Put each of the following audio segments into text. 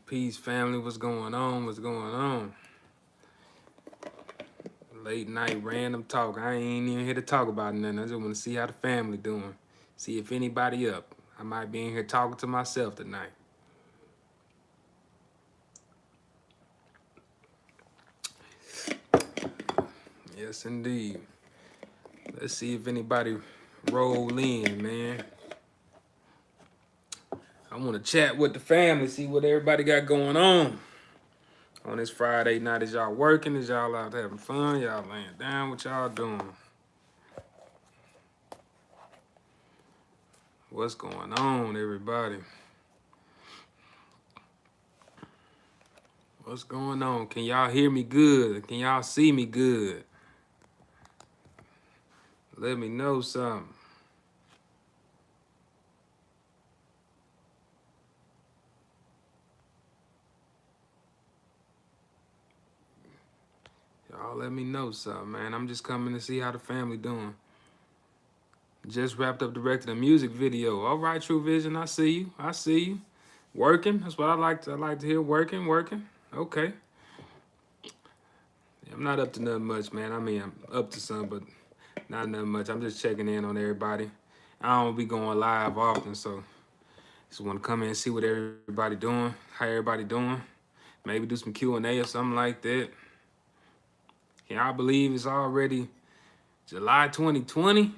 Peace, family. What's going on? What's going on? Late night random talk. I ain't even here to talk about nothing. I just want to see how the family doing. See if anybody up. I might be in here talking to myself tonight. Yes, indeed. Let's see if anybody roll in, man. I want to chat with the family, see what everybody got going on this Friday night. Is y'all working? Is y'all out having fun? Y'all laying down? What y'all doing? What's going on, everybody? What's going on? Can y'all hear me good? Can y'all see me good? Let me know something. Y'all let me know something, man. I'm just coming to see how the family doing. Just wrapped up directing a music video. All right, True Vision, I see you. I see you. Working. That's what I like to hear. Working. Okay. I'm not up to nothing much, man. I mean, I'm up to some, but not nothing much. I'm just checking in on everybody. I don't be going live often, so just want to come in and see what everybody doing, how everybody doing. Maybe do some Q&A or something like that. Can y'all believe it's already July 2020?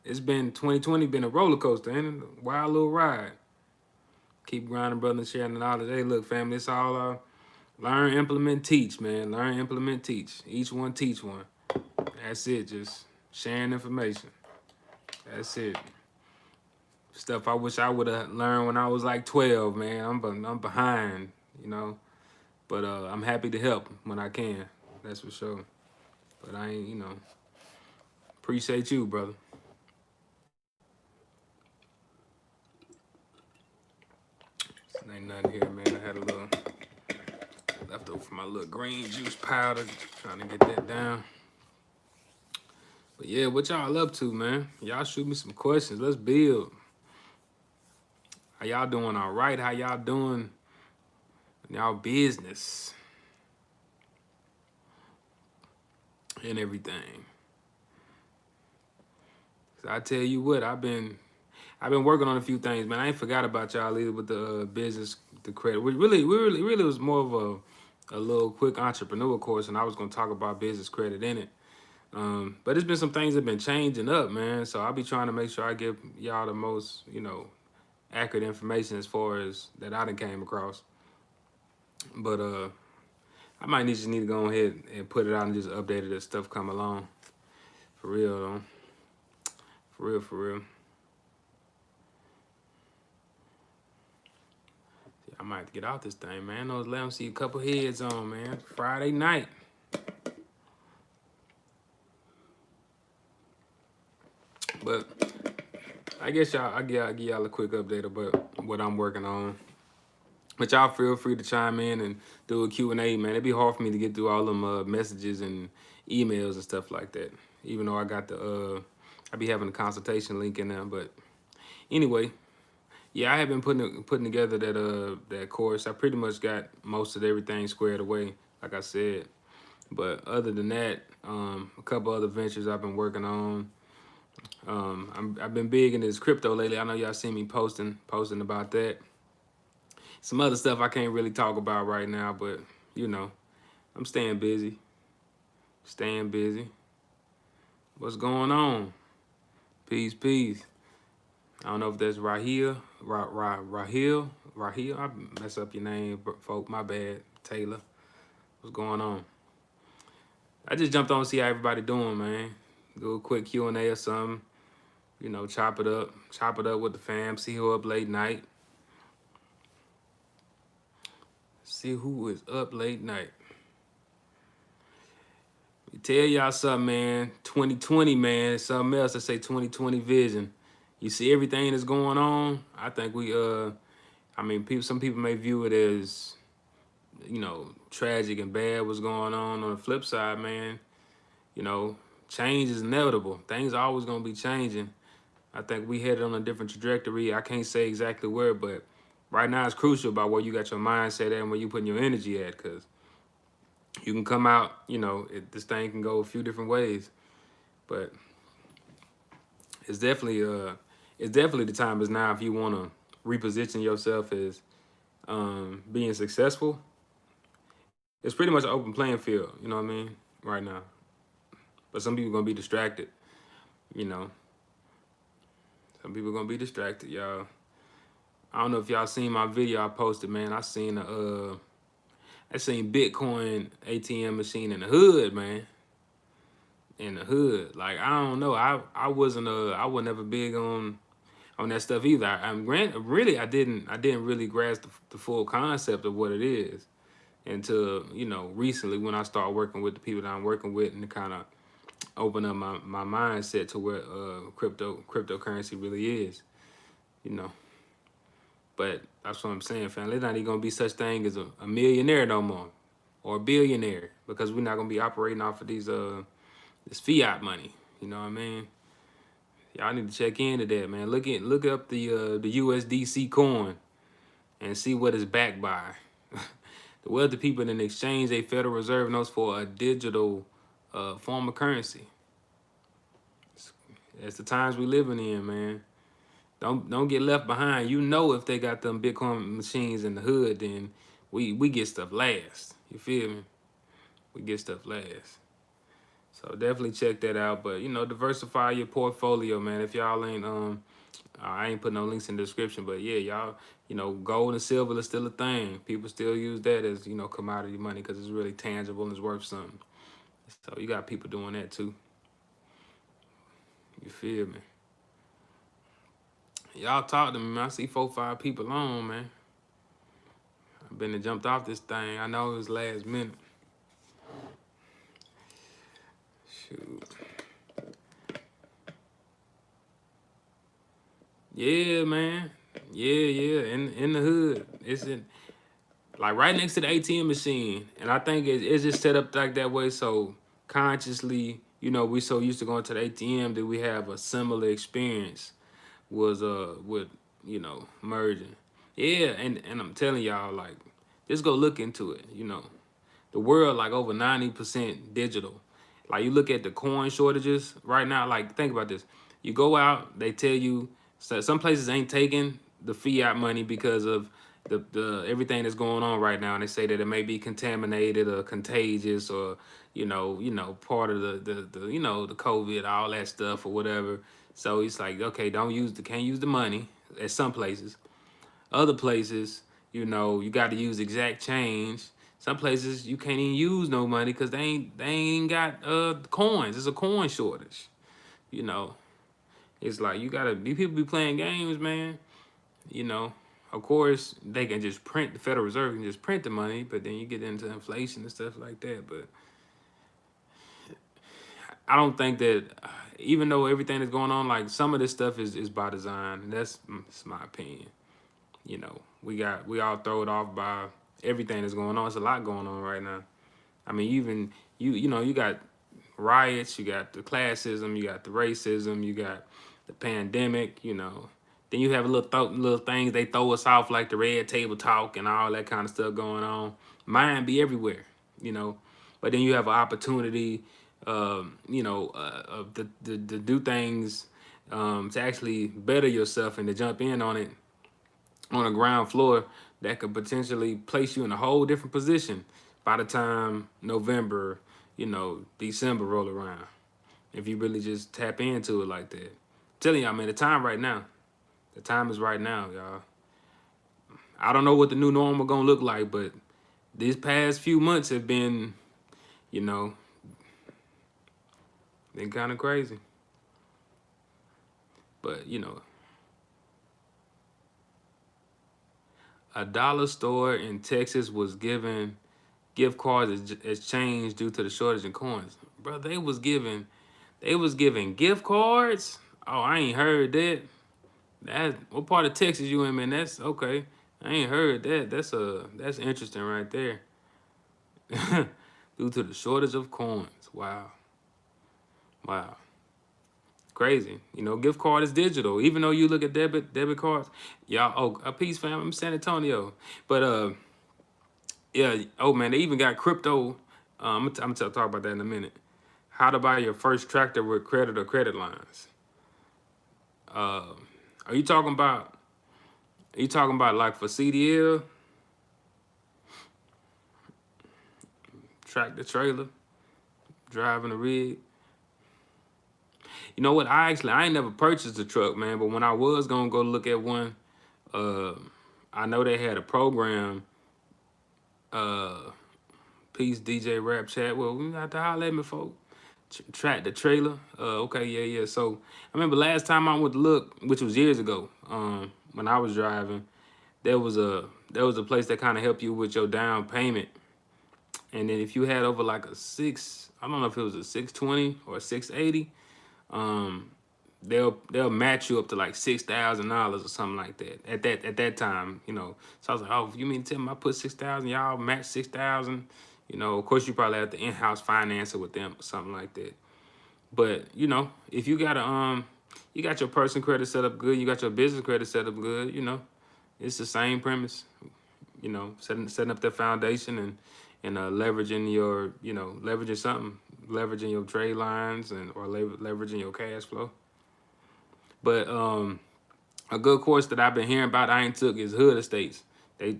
It's been 2020 been a roller coaster, ain't it? A wild little ride. Keep grinding, brother, and sharing the knowledge. Hey, look, family, it's all learn, implement, teach, man. Learn, implement, teach. Each one teach one. That's it. Just sharing information. That's it. Stuff I wish I would have learned when I was like 12, man. I'm behind, you know. But I'm happy to help when I can. That's for sure. But I ain't, appreciate you, brother. Ain't nothing here, man. I had a little leftover from my little green juice powder, trying to get that down. But yeah, what y'all up to, man? Y'all shoot me some questions. Let's build. How y'all doing all right? How y'all doing in y'all business and everything? So I tell you what, I've been working on a few things, man. I ain't forgot about y'all either with the business, the credit. We really was more of a little quick entrepreneur course, and I was gonna talk about business credit in it. But there's been some things that have been changing up, man. So I'll be trying to make sure I give y'all the most, accurate information as far as that I done came across. But I might just need to go ahead and put it out and just update it as stuff come along. For real, though. For real. I might have to get out this thing, man. Let them see a couple heads on, man. Friday night. But I guess I'll give y'all a quick update about what I'm working on. But y'all feel free to chime in and do a Q&A, man. It'd be hard for me to get through all them messages and emails and stuff like that. Even though I got I be having a consultation link in there. But anyway, yeah, I have been putting together that course. I pretty much got most of everything squared away, like I said. But other than that, a couple other ventures I've been working on. I've been big into this crypto lately. I know y'all seen me posting about that. Some other stuff I can't really talk about right now, but I'm staying busy. What's going on? Peace. I don't know if that's Rahil. I mess up your name, folk. My bad. Taylor. What's going on? I just jumped on to see how everybody doing, man. Do a quick Q&A or something. Chop it up with the fam. See who up late night. See who is up late night. Tell y'all something, man. 2020, man. Something else. I say 2020 vision. You see everything that's going on. I think some people may view it as, tragic and bad what's going on. On the flip side, man, change is inevitable. Things are always gonna be changing. I think we headed on a different trajectory. I can't say exactly where, but right now it's crucial about where you got your mindset at and where you putting your energy at, because you can come out, you know, this thing can go a few different ways. But it's definitely the time is now if you want to reposition yourself as being successful. It's pretty much an open playing field, you know what I mean, right now. But some people gonna be distracted, you know. Some people gonna be distracted, y'all. I don't know if y'all seen my video I posted, man. I seen Bitcoin ATM machine in the hood, man. In the hood, like I don't know. I wasn't I was never big on that stuff either. Really I didn't really grasp the full concept of what it is until, you know, recently when I started working with the people that I'm working with, and to kind of open up my mindset to what cryptocurrency really is, you know. But that's what I'm saying, fam. There's not even gonna be such thing as a millionaire no more, or a billionaire, because we're not gonna be operating off of this fiat money. You know what I mean? Y'all need to check into that, man. Look up the USDC coin and see what it's backed by. The wealthy people in exchange a Federal Reserve notes for a digital form of currency. It's the times we living in, man. Don't get left behind. You know, if they got them Bitcoin machines in the hood, then we get stuff last. You feel me? We get stuff last. So definitely check that out. But you know, diversify your portfolio, man. If y'all ain't I ain't put no links in the description, but yeah, y'all, you know, gold and silver is still a thing. People still use that as, you know, commodity money because it's really tangible and it's worth something. So you got people doing that too. You feel me? Y'all talk to me, man. I see 4-5 people on, man. I've been and jumped off this thing. I know it was last minute. Shoot. Yeah, man. Yeah. In the hood. It's in, like, right next to the ATM machine. And I think it's just set up like that way so consciously, you know, we so used to going to the ATM that we have a similar experience was with, you know, merging. Yeah, and I'm telling y'all, like, just go look into it, you know. The world, like, over 90% digital. Like, you look at the coin shortages right now, like, think about this. You go out, they tell you, so some places ain't taking the fiat money because of the everything that's going on right now, and they say that it may be contaminated or contagious, or part of the you know, the COVID, all that stuff or whatever. So it's like, okay, can't use the money at some places. Other places, you know, you got to use exact change. Some places you can't even use no money because they ain't got coins. It's a coin shortage. You know, it's like these people be playing games, man. You know, of course they can just print, the Federal Reserve can just print the money, but then you get into inflation and stuff like that. But I don't think that, even though everything is going on, like, some of this stuff is by design. And that's my opinion. You know, we all throw it off by everything that's going on. It's a lot going on right now. I mean, even you know, you got riots, you got the classism, you got the racism, you got the pandemic, you know. Then you have little things they throw us off, like the red table talk and all that kind of stuff going on. Mine be everywhere, you know. But then you have an opportunity, to do things, to actually better yourself and to jump in on it on the ground floor that could potentially place you in a whole different position by the time November, you know, December roll around. If you really just tap into it like that. I'm telling y'all, man, the time right now. The time is right now, y'all. I don't know what the new normal gonna look like, but these past few months have been, you know, been kind of crazy. But, you know, a dollar store in Texas was giving gift cards as change due to the shortage in coins. Bro, they was giving gift cards. Oh, I ain't heard that. What part of Texas you in, man? That's okay. I ain't heard that. That's interesting right there. Due to the shortage of coins. Wow. Crazy. You know, gift card is digital. Even though you look at debit cards, y'all. Oh, a peace fam. I'm San Antonio, but yeah. Oh man, they even got crypto. I'm gonna talk about that in a minute. How to buy your first tractor with credit or credit lines. Uh, are you talking about? Are you talking about like for CDL, tractor trailer, driving a rig? You know what? I ain't never purchased a truck, man. But when I was gonna go look at one, uh, I know they had a program. Peace, DJ Rap Chat. Well, we got to holler at me, folks. Track the trailer. Okay, yeah. So I remember last time I went to look, which was years ago. When I was driving, there was a place that kind of helped you with your down payment, and then if you had over like a six, I don't know if it was a 620 or a 680, um, they'll match you up to like $6,000 or something like that. At that time, you know. So I was like, oh, you mean to tell me I put 6,000, y'all match 6,000? You know, of course you probably have to in-house finance it with them or something like that. But you know, if you got you got your personal credit set up good, you got your business credit set up good, you know, it's the same premise. You know, setting up that foundation and leveraging your, you know, leveraging something, leveraging your trade lines and or leveraging your cash flow. But a good course that I've been hearing about I ain't took is Hood Estates. They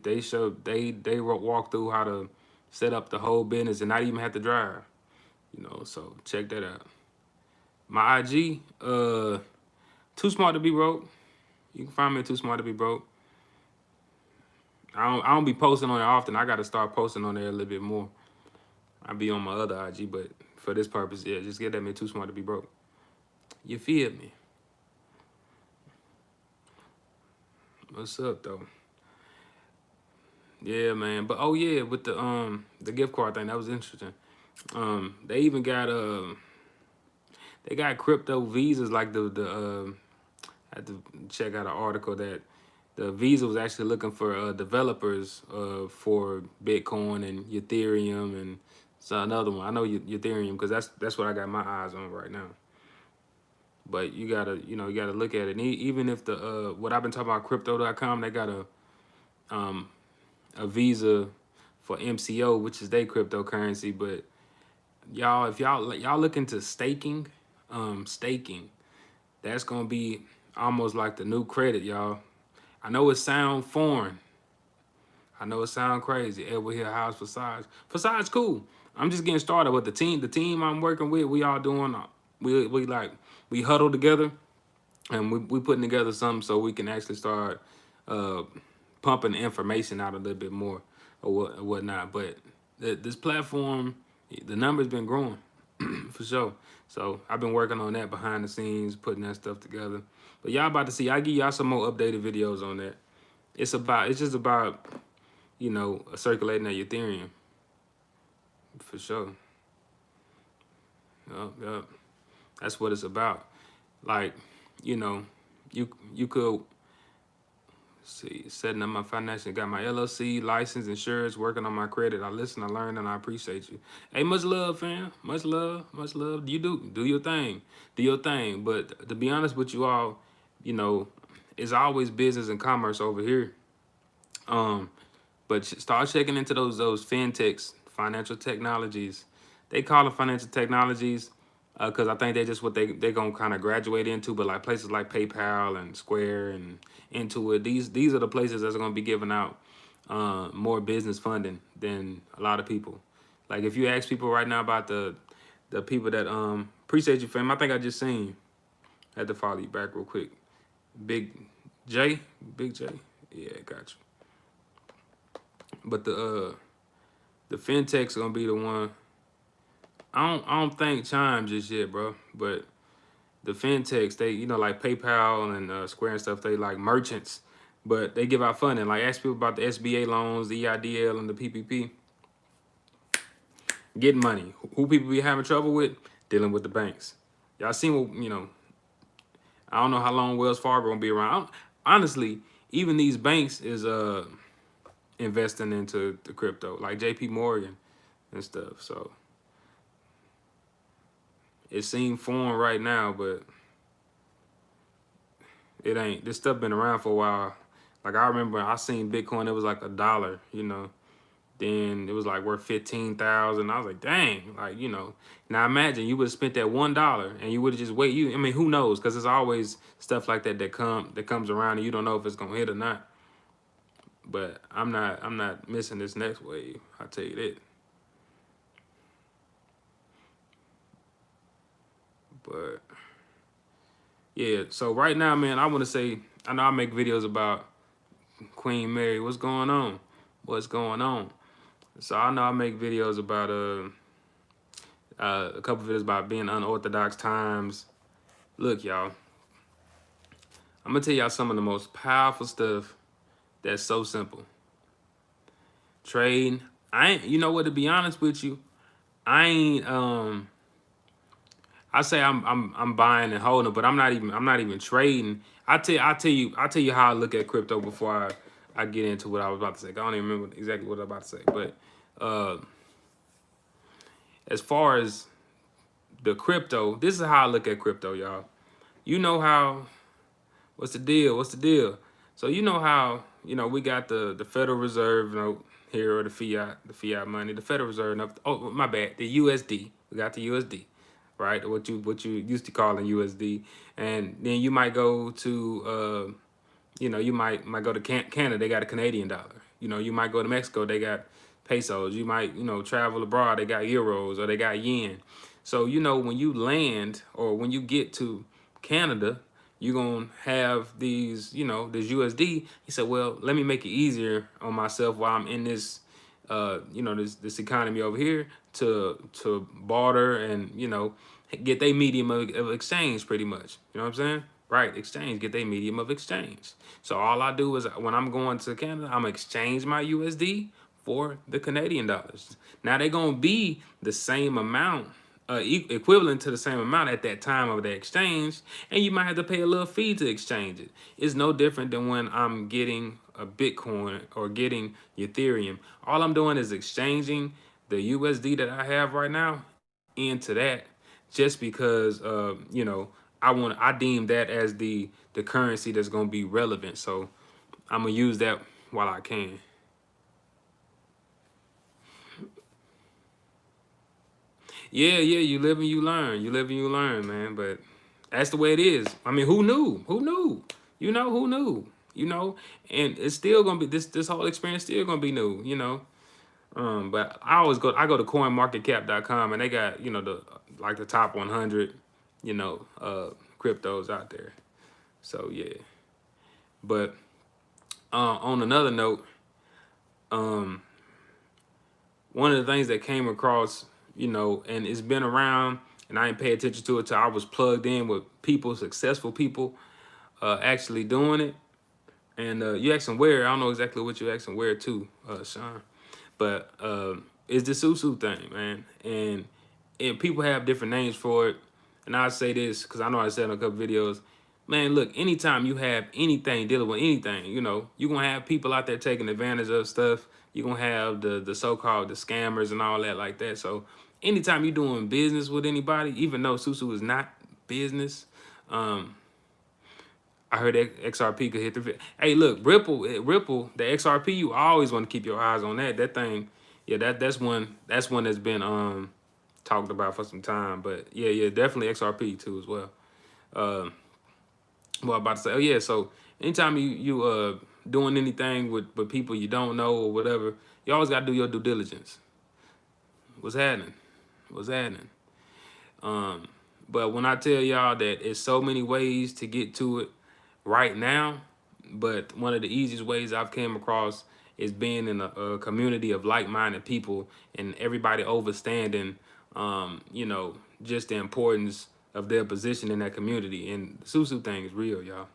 walk through how to set up the whole business and not even have to drive. You know, so check that out. My IG, Too Smart to Be Broke. You can find me at Too Smart to Be Broke. I don't be posting on it often. I gotta start posting on there a little bit more. I be on my other IG, but for this purpose, yeah, just get that me Too Smart to Be Broke. You feel me? What's up though? Yeah, man. But oh yeah, with the gift card thing, that was interesting. They even got they got crypto visas like I had to check out an article that the Visa was actually looking for developers for Bitcoin and Ethereum and so another one. I know Ethereum because that's what I got my eyes on right now. But you gotta you gotta look at it. And even if the what I've been talking about crypto.com, they got a Visa for MCO, which is their cryptocurrency. But y'all, if y'all look into staking, that's gonna be almost like the new credit, y'all. I know it sound foreign. I know it sound crazy. Edward Hill House Forsage. Forsage cool. I'm just getting started with the team. The team I'm working with, we all doing we huddle together and we putting together something so we can actually start uh pumping the information out a little bit more or whatnot. But this platform, the number's been growing for sure. So I've been working on that behind the scenes, putting that stuff together. But y'all about to see, I give y'all some more updated videos on that. It's just about, you know, circulating that Ethereum. For sure. Yup. That's what it's about. Like, you know, you could see, setting up my financial, got my LLC, license, insurance, working on my credit. I listen, I learn, and I appreciate you. Hey, much love, fam. Much love, much love. You do your thing. Do your thing. But to be honest with you all, you know, it's always business and commerce over here. But start checking into those fintechs, financial technologies. They call them financial technologies because I think they're just what they're gonna kind of graduate into. But like places like PayPal and Square and Intuit, these are the places that's gonna be giving out more business funding than a lot of people. Like if you ask people right now about the people that appreciate you, fam. I think I just seen. I had to follow you back real quick. Big J, Big J. Yeah, got you. But the fintech's gonna be the one. I don't think Chime just yet, bro. But the fintechs, they like PayPal and Square and stuff. They like merchants, but they give out funding. Like ask people about the SBA loans, the EIDL, and the PPP. Getting money. Who people be having trouble with? Dealing with the banks. Y'all seen what I don't know how long Wells Fargo gonna be around. Honestly, even these banks is investing into the crypto, like JP Morgan and stuff. So it seems foreign right now, but It ain't. This stuff been around for a while. Like I remember I seen Bitcoin, it was like $1, you know. Then it was like worth 15,000. I was like, dang, like, you know. Now imagine you would have spent that $1 and you would have just wait. I mean, who knows? Because there's always stuff like that that comes around and you don't know if it's gonna hit or not. But I'm not missing this next wave. I'll tell you that. But yeah, so right now, man, I want to say, I know I make videos about Queen Mary. What's going on? What's going on? So I know I make videos about a couple videos about being unorthodox times. Look, y'all, I'm gonna tell y'all some of the most powerful stuff that's so simple. Trading. I ain't, you know what, to be honest with you, I ain't I say I'm buying and holding, but I'm not even trading. I'll tell you how I look at crypto before I get into what I was about to say. I don't even remember exactly what I was about to say. But as far as the crypto, this is how I look at crypto, y'all. You know how, what's the deal? What's the deal? So you know how, you know, we got the Federal Reserve note here, or the fiat money, the Federal Reserve note. Oh, my bad, the USD. We got the USD, right? What you used to call in USD. And then you might go to you know, you might go to Canada, they got a Canadian dollar. You know, you might go to Mexico, they got pesos. You might, you know, travel abroad, they got euros or they got yen. So, you know, when you land or when you get to Canada, you're going to have these, you know, this USD. He said, well, let me make it easier on myself while I'm in this, you know, this economy over here to barter and, you know, get their medium of exchange pretty much. You know what I'm saying? Right, exchange, get their medium of exchange. So all I do is when I'm going to Canada, I'm exchange my USD for the Canadian dollars. Now they're gonna be the same amount, equivalent to the same amount at that time of the exchange, and you might have to pay a little fee to exchange it. It's no different than when I'm getting a Bitcoin or getting Ethereum. All I'm doing is exchanging the USD that I have right now into that, just because you know, I deem that as the currency that's gonna be relevant. So I'm gonna use that while I can. Yeah, yeah, you live and you learn. You live and you learn, man. But that's the way it is. I mean, who knew? Who knew? You know, who knew? You know, and it's still gonna be this whole experience still gonna be new, you know. But I go to coinmarketcap.com and they got, you know, the top 100, you know, cryptos out there. So yeah. But on another note, um, one of the things that came across, you know, and it's been around, and I didn't pay attention to it till I was plugged in with people, successful people, actually doing it. And you asking where? I don't know exactly what you asking where to, Sean. But it's the SuSu thing, man. And people have different names for it. And I say this because I know I said in a couple videos, man, look, anytime you have anything dealing with anything, you know, you're going to have people out there taking advantage of stuff. You're going to have the so-called the scammers and all that like that. So anytime you're doing business with anybody, even though SuSu is not business, I heard that XRP could hit the. Hey, look, Ripple, the XRP. You always want to keep your eyes on that. That thing, yeah, that's one that's been talked about for some time. But yeah, yeah, definitely XRP too as well. What I'm about to say? Oh yeah, so anytime you doing anything with people you don't know or whatever, you always gotta do your due diligence. What's happening? What's happening? But when I tell y'all that it's so many ways to get to it right now, but one of the easiest ways I've came across is being in a community of like-minded people and everybody understanding, you know, just the importance of their position in that community. And the SuSu thing is real, y'all.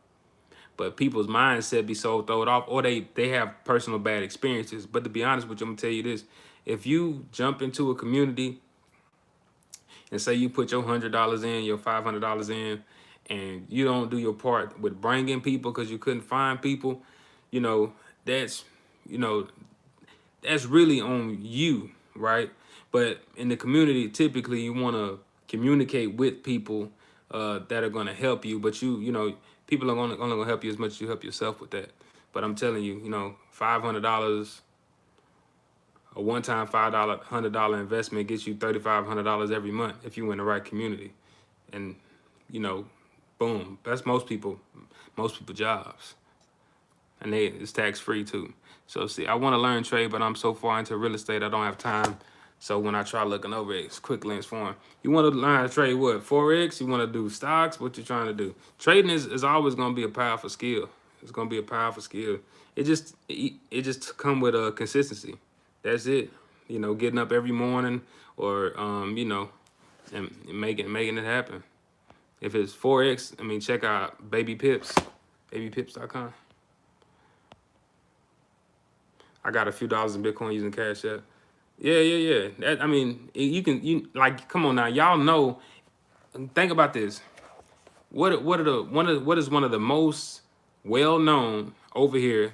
But people's mindset be so thrown off, or they have personal bad experiences. But to be honest with you, I'm gonna tell you this: if you jump into a community and say you put your $100 in, your $500 in, and you don't do your part with bringing people because you couldn't find people, you know, that's, you know, that's really on you, right? But in the community, typically you want to communicate with people that are going to help you, but you know, People are only gonna help you as much as you help yourself with that. But I'm telling you, you know, $500, a one-time $100 investment gets you $3,500 every month if you in the right community. And you know, boom, that's most people jobs, and it's tax free too. So see, I want to learn trade, but I'm so far into real estate I don't have time. So when I try looking over it, it's quick links for 'em. You want to learn how to trade what? Forex? You want to do stocks? What you trying to do? Trading is always going to be a powerful skill. It's going to be a powerful skill. It just come with a consistency. That's it. You know, getting up every morning, or you know, and making it happen. If it's forex, I mean, check out Baby Pips, babypips.com. I got a few dollars in Bitcoin using Cash App. Yeah. That, I mean, you like, come on now, y'all know. Think about this. What is one of the most well known over here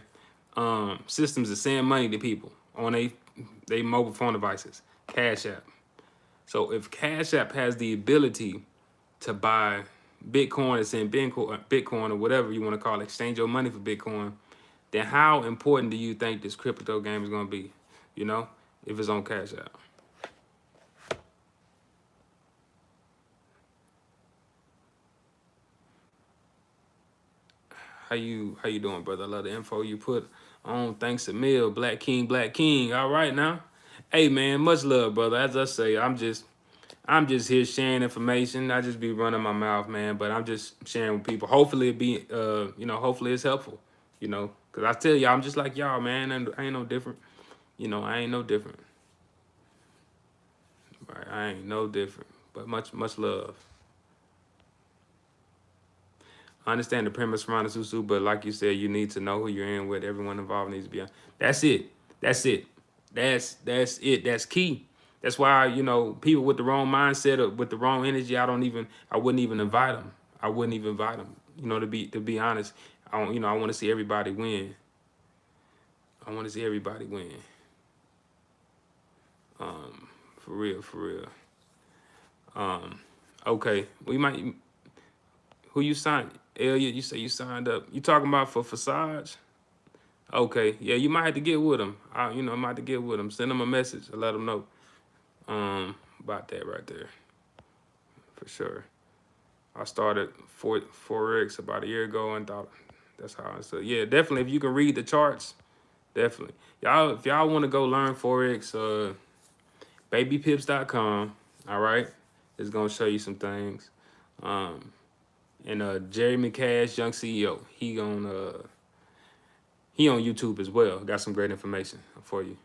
systems of send money to people on they mobile phone devices? Cash App. So if Cash App has the ability to buy Bitcoin and send Bitcoin or whatever you want to call it, exchange your money for Bitcoin, then how important do you think this crypto game is going to be? You know, if it's on Cash App. How you doing, brother? I love the info you put on. Thanks a mil. Black King. All right now. Hey man, much love, brother. As I say, I'm just here sharing information. I just be running my mouth, man, but I'm just sharing with people. Hopefully it be you know, hopefully it's helpful. You know, cause I tell y'all, I'm just like y'all, man. And I ain't no different. You know, I ain't no different. Right, I ain't no different. But much love. I understand the premise around the SuSu, but like you said, you need to know who you're in with. Everyone involved needs to be on. That's it. That's it. That's it. That's key. That's why, you know, people with the wrong mindset or with the wrong energy, I wouldn't even invite them. I wouldn't even invite them. You know, to be honest, I want to see everybody win. I want to see everybody win. For real. Okay, we might. Who you signed? Elliot, you say you signed up. You talking about for Forsage? Okay, yeah, you might have to get with him. I might have to get with him. Send him a message and let him know about that right there, for sure. I started forex about a year ago and thought that's how I said. Yeah, definitely. If you can read the charts, definitely. If y'all want to go learn forex, babypips.com. All right, it's gonna show you some things. And Jerry McCash, Young CEO, he on YouTube as well. Got some great information for you.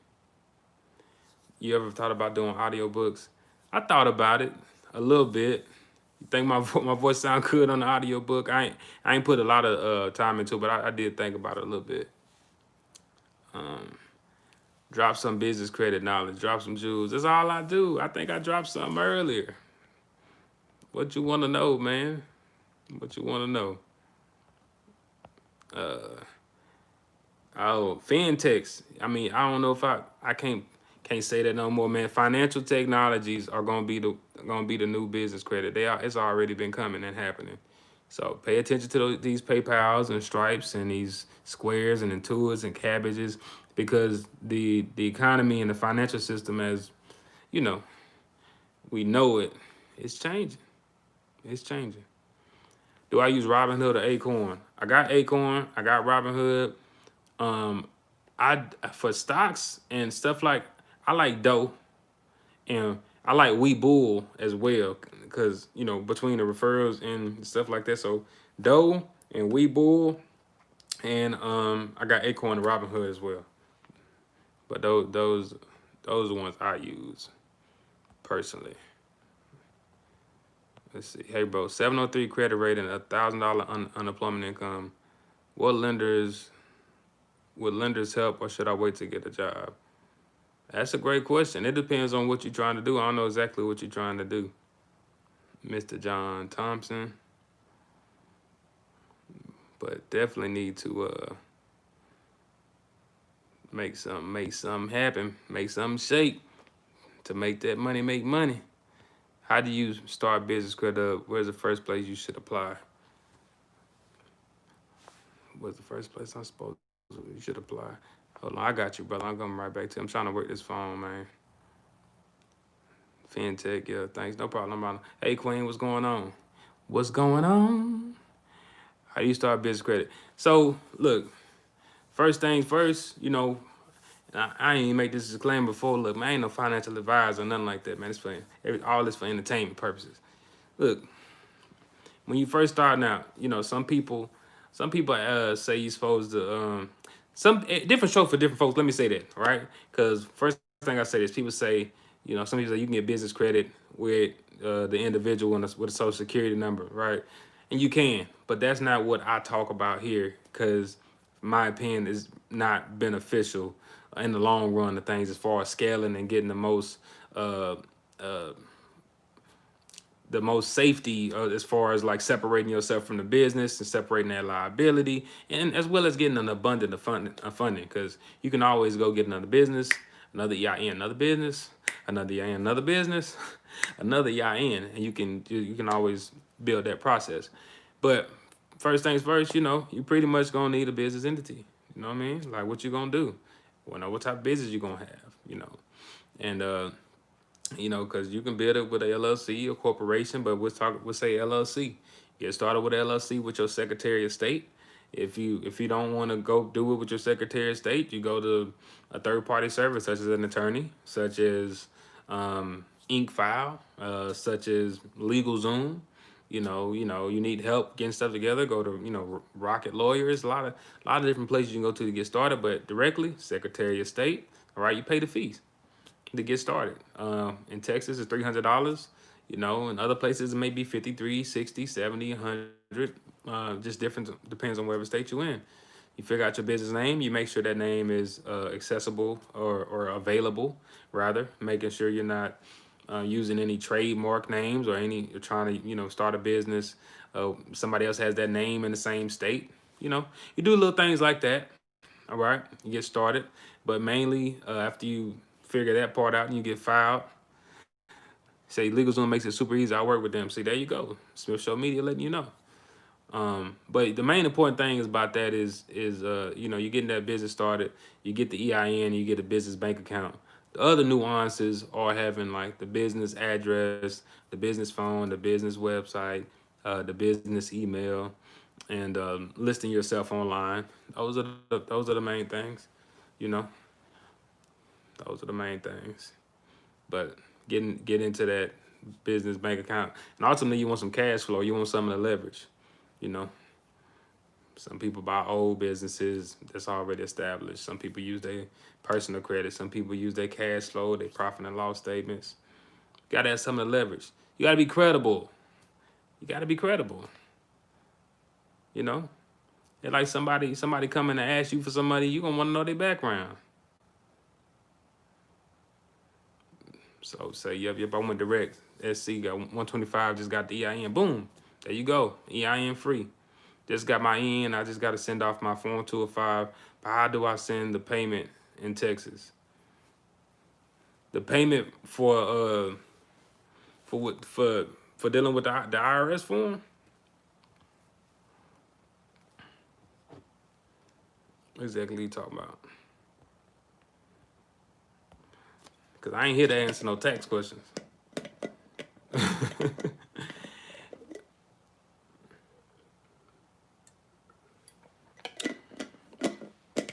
You ever thought about doing audiobooks? I thought about it a little bit. You think my voice sound good on the audiobook? I ain't put a lot of time into it, but I did think about it a little bit. Drop some business credit knowledge. Drop some jewels. That's all I do. I think I dropped something earlier. What you want to know, man? What you want to know? Fintechs. I mean, I don't know if I can't say that no more, man. Financial technologies are gonna be the new business credit. It's already been coming and happening. So pay attention to these PayPals and Stripes and these Squares and Intuits and Cabbages, because the economy and the financial system, as you know, we know it, it's changing. It's changing. Do I use Robinhood or Acorn? I got Acorn. I got Robinhood. I for stocks and stuff, like I like Doe, and I like Webull as well, because you know, between the referrals and stuff like that. So Doe and Webull, and I got Acorn and Robinhood as well. But those are the ones I use personally. Let's see. Hey, bro, 703 credit rating, $1,000 unemployment income. Would lenders help, or should I wait to get a job? That's a great question. It depends on what you're trying to do. I don't know exactly what you're trying to do. Mr. John Thompson. But definitely need to make something happen, make something shake to make that money make money. How do you start business credit? Where's the first place you should apply? was the first place I'm supposed to. You should apply. Hold on, I got you, brother. I'm coming right back to you. I'm trying to work this phone, man. FinTech, yeah, thanks. No problem. Hey, Queen, what's going on? What's going on? How do you start business credit? So, look, first things first, you know, I ain't even make this disclaimer before. Look, man, I ain't no financial advisor or nothing like that, man. It's for all this for entertainment purposes. Look, when you first starting out, you know, some people say you're supposed to some different show for different folks. Let me say that, right? Because first thing I say is people say, you know, some people say you can get business credit with the individual and with a social security number, right? And you can, but that's not what I talk about here, because my opinion is not beneficial in the long run of things as far as scaling and getting uh, uh, the most safety as far as like separating yourself from the business and separating that liability, and as well as getting an abundant of funding, because you can always go get another business, another EIN, another business, another EIN, another business, another EIN, and you can always build that process. But first things first, you know, you pretty much gonna need a business entity. You know what I mean? Like, what you gonna do? Well, know what type of business you gonna have, you know. And you know, because you can build it with a LLC or corporation, but we'll say LLC. Get started with LLC with your Secretary of State. If you don't want to go do it with your Secretary of State, you go to a third party service such as an attorney, such as Ink File, such as LegalZoom. You need help getting stuff together, go to, Rocket Lawyers. A lot of different places you can go to get started, but directly Secretary of State. All right, you pay the fees to get started. In Texas, it's $300. In other places, it may be 53, 60, 70, 100. Just different, depends on whatever state you're in. You figure out your business name. You make sure that name is accessible or available, rather. Making sure you're not using any trademark names or you're trying to, start a business. Somebody else has that name in the same state. You do little things like that. All right, you get started. But mainly, after you figure that part out and you get filed, say LegalZoom makes it super easy. I work with them. See, there you go. Smith Show Media letting you know. But the main important thing is about that is you're getting that business started, you get the EIN, you get a business bank account. The other nuances are having like the business address, the business phone, the business website, the business email, and listing yourself online. Those are the main things, you know. Those are the main things. But get into that business bank account, and ultimately you want some cash flow. You want some of the leverage, you know. Some people buy old businesses that's already established. Some people use their personal credit. Some people use their cash flow, their profit and loss statements. You gotta have some of the leverage. You gotta be credible. You gotta be credible. You know, it's like somebody coming to ask you for some money. You gonna want to know their background. So say, yep, I went direct. SC got 125, just got the EIN. Boom, there you go, EIN free. Just got my EIN. I just got to send off my Form 205. But how do I send the payment in Texas? The payment for dealing with the IRS form? What exactly are you talking about? Because I ain't here to answer no tax questions.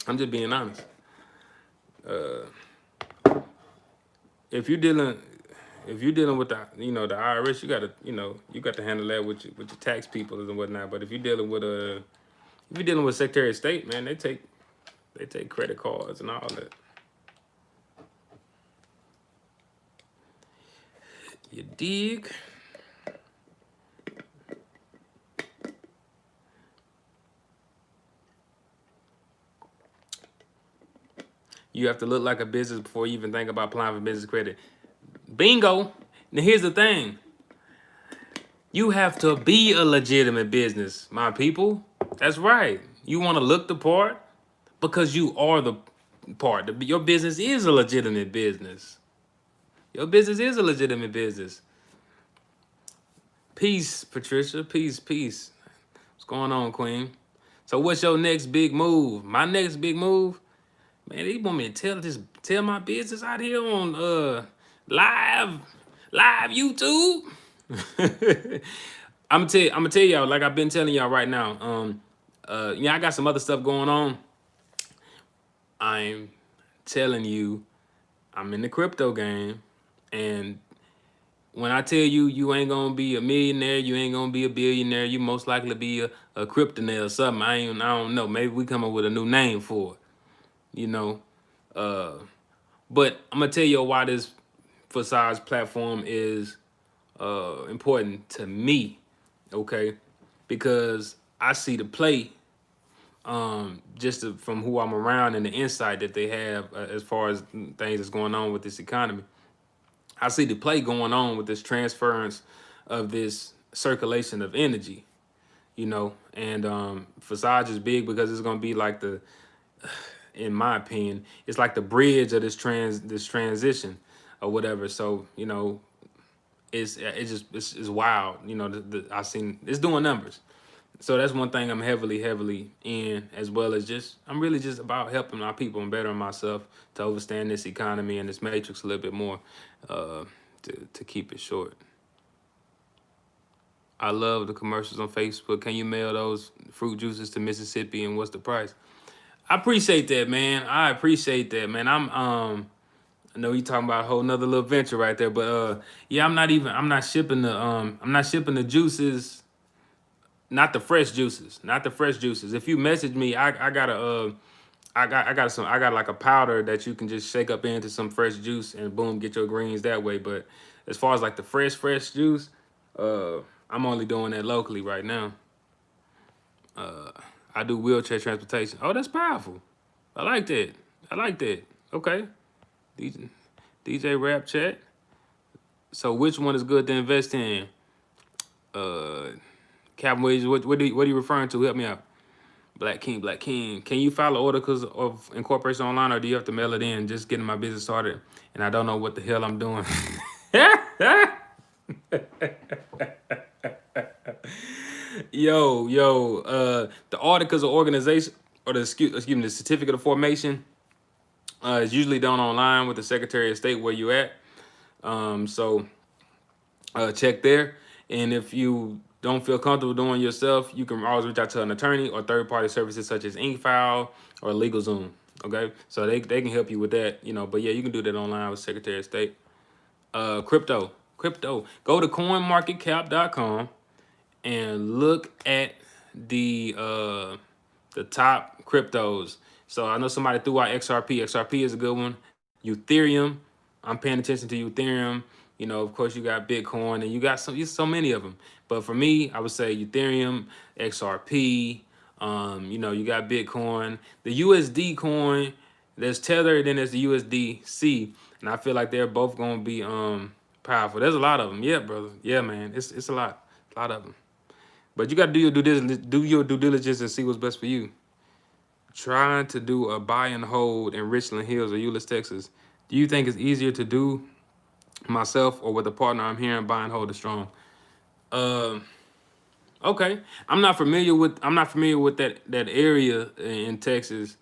I'm just being honest. If you're dealing with the the IRS, you got to handle that with your tax people and whatnot. But if you're dealing with Secretary of State, man, they take credit cards and all that. You dig? You have to look like a business before you even think about applying for business credit. Bingo. Now here's the thing. You have to be a legitimate business, my people. That's right. You want to look the part because you are the part. Your business is a legitimate business. Your business is a legitimate business. Peace, Patricia. Peace. What's going on, Queen? So what's your next big move? My next big move, man. They want me to tell my business out here on live YouTube. I'm gonna tell y'all, like I've been telling y'all right now. Yeah, I got some other stuff going on. I'm telling you, I'm in the crypto game, and when I tell you you ain't gonna be a millionaire, you ain't gonna be a billionaire, you most likely be a cryptonaire or something. I don't know. Maybe we come up with a new name for it, you know. But I'm gonna tell you why this Forsage platform is important to me, okay? Because I see the play from who I'm around and the insight that they have as far as things that's going on with this economy. I see the play going on with this transference of this circulation of energy, you know, and Forsage is big because it's going to be like in my opinion, it's like the bridge of this transition or whatever. So, you know, it's wild. You know, I seen it's doing numbers. So that's one thing I'm heavily in, as well as I'm really just about helping my people and bettering myself to understand this economy and this matrix a little bit more, to keep it short. I love the commercials on Facebook. Can you mail those fruit juices to Mississippi, and what's the price? I appreciate that, man. I appreciate that, man. I know you talking about a whole nother little venture right there, but yeah, I'm not shipping the juices. Not the fresh juices. Not the fresh juices. If you message me, I got like a powder that you can just shake up into some fresh juice and boom, get your greens that way. But as far as like the fresh juice, I'm only doing that locally right now. I do wheelchair transportation. Oh, that's powerful. I like that. Okay. DJ Rap Chat. So which one is good to invest in? Captain Wages, what are you referring to? Help me out. Black King. Can you file an order because of incorporation online, or do you have to mail it in? Just getting my business started, and I don't know what the hell I'm doing. The articles of organization, or the certificate of formation, is usually done online with the Secretary of State where you at. So check there, and if you don't feel comfortable doing yourself, you can always reach out to an attorney or third-party services such as InkFile or LegalZoom. Okay, so they can help you with that, you know. But yeah, you can do that online with Secretary of State. Crypto. Go to CoinMarketCap.com and look at the top cryptos. So I know somebody threw out XRP. XRP is a good one. Ethereum. I'm paying attention to Ethereum. You know, of course, you got Bitcoin, and you got so many of them. But for me, I would say Ethereum, XRP. You know, you got Bitcoin, the USD coin. There's Tether, then there's the USDC, and I feel like they're both gonna be powerful. There's a lot of them. Yeah, brother. Yeah, man. It's a lot of them. But you got to do your due diligence and see what's best for you. Trying to do a buy and hold in Richland Hills or Euless, Texas. Do you think it's easier to do myself or with a partner? I'm hearing buy and hold is strong. Okay. I'm not familiar with that area in Texas,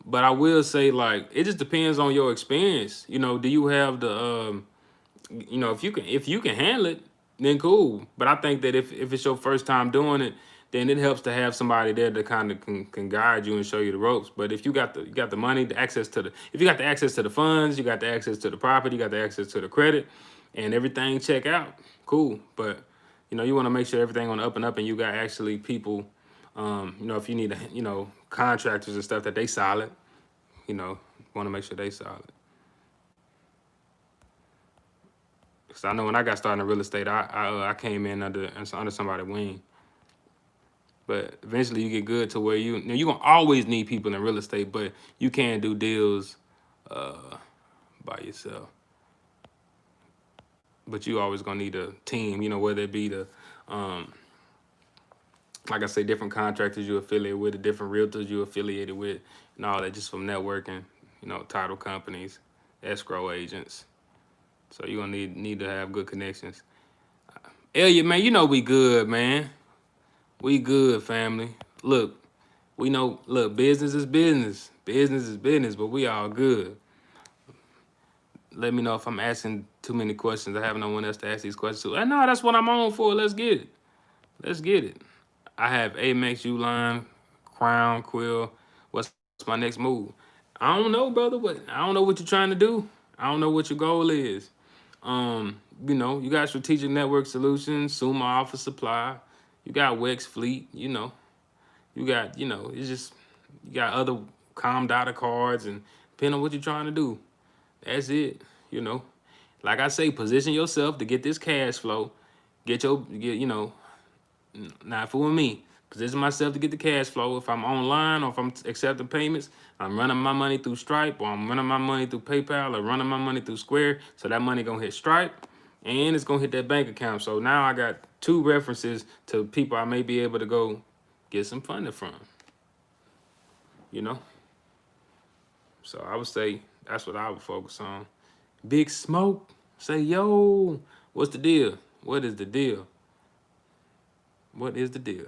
but I will say, like, it just depends on your experience. You know, do you have the you know, if you can handle it, then cool. But I think that if it's your first time doing it, then it helps to have somebody there that kind of can guide you and show you the ropes. But if you got the money, the access to if you got the access to the funds, you got the access to the property, you got the access to the credit, and everything check out, cool. But you know, you want to make sure everything on the up and up, and you got actually people. You know, if you need contractors and stuff, that they solid. You know, want to make sure they solid. Cause I know when I got started in real estate, I came in under somebody's wing. But eventually you get good to where you gonna always need people in real estate, but you can do deals by yourself. But you always gonna need a team, you know, whether it be the like I say, different contractors you affiliate with, the different realtors you affiliated with, and all that, just from networking, you know, title companies, escrow agents. So you're gonna need to have good connections. Elliot, man, you know we good, man. We good, family. Look, We know, look, business is business. Business is business, but we all good. Let me know if I'm asking too many questions. I have no one else to ask these questions to. And no, that's what I'm on for. Let's get it. Let's get it. I have Amex, Uline, Crown, Quill. What's my next move? I don't know, brother. I don't know what you're trying to do. I don't know what your goal is. You got Strategic Network Solutions, Suma Office Supply. You got Wex Fleet. You got, it's just you got other calm data cards, and depending on what you're trying to do. That's it. Like I say, position yourself to get this cash flow. Not fooling me. Position myself to get the cash flow. If I'm online or if I'm accepting payments, I'm running my money through Stripe, or I'm running my money through PayPal, or running my money through Square. So that money gonna hit Stripe and it's gonna hit that bank account. So now I got two references to people I may be able to go get some funding from. So I would say that's what I would focus on. Big Smoke, say, yo, what's the deal? What is the deal? What is the deal?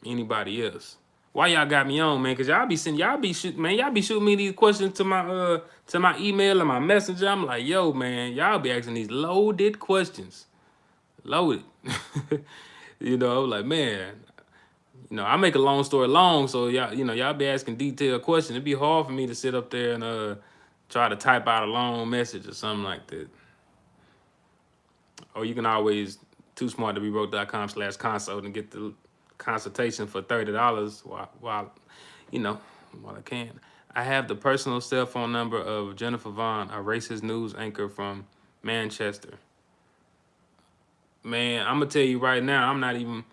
Anybody else? Why y'all got me on, man? Cause y'all be shooting me these questions to my email and my messenger. I'm like, yo, man, y'all be asking these loaded questions. Loaded. Like, man, I make a long story long, so y'all be asking detailed questions. It'd be hard for me to sit up there and try to type out a long message or something like that. Or you can always toosmarttoberoke.com/consult and get the consultation for $30 while I can. I have the personal cell phone number of Jennifer Vaughn, a racist news anchor from Manchester. Man, I'm gonna tell you right now, I'm not even,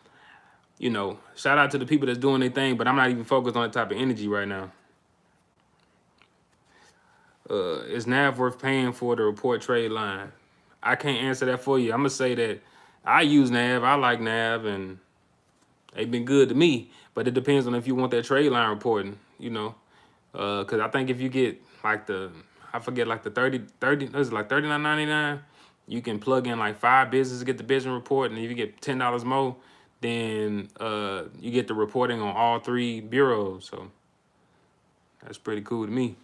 shout out to the people that's doing their thing, but I'm not even focused on that type of energy right now. Is NAV worth paying for the report trade line? I can't answer that for you. I'm gonna say that I use NAV, I like NAV, and they've been good to me, but it depends on if you want that trade line reporting, because I think if you get like the 39.99, you can plug in like 5 businesses to get the business report, and if you get $10 more, then you get the reporting on all 3 bureaus. So that's pretty cool to me.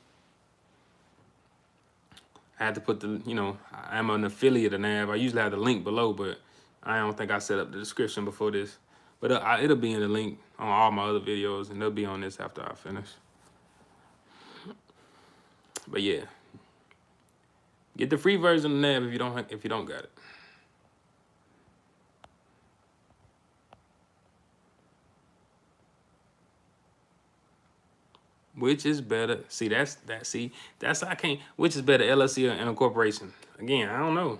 I had to put I'm an affiliate of NAV. I usually have the link below, but I don't think I set up the description before this. But it'll be in the link on all my other videos, and they'll be on this after I finish. But yeah, get the free version of NAV if you don't got it. Which is better? See, that's I can't. Which is better, LLC or an incorporation? Again, I don't know.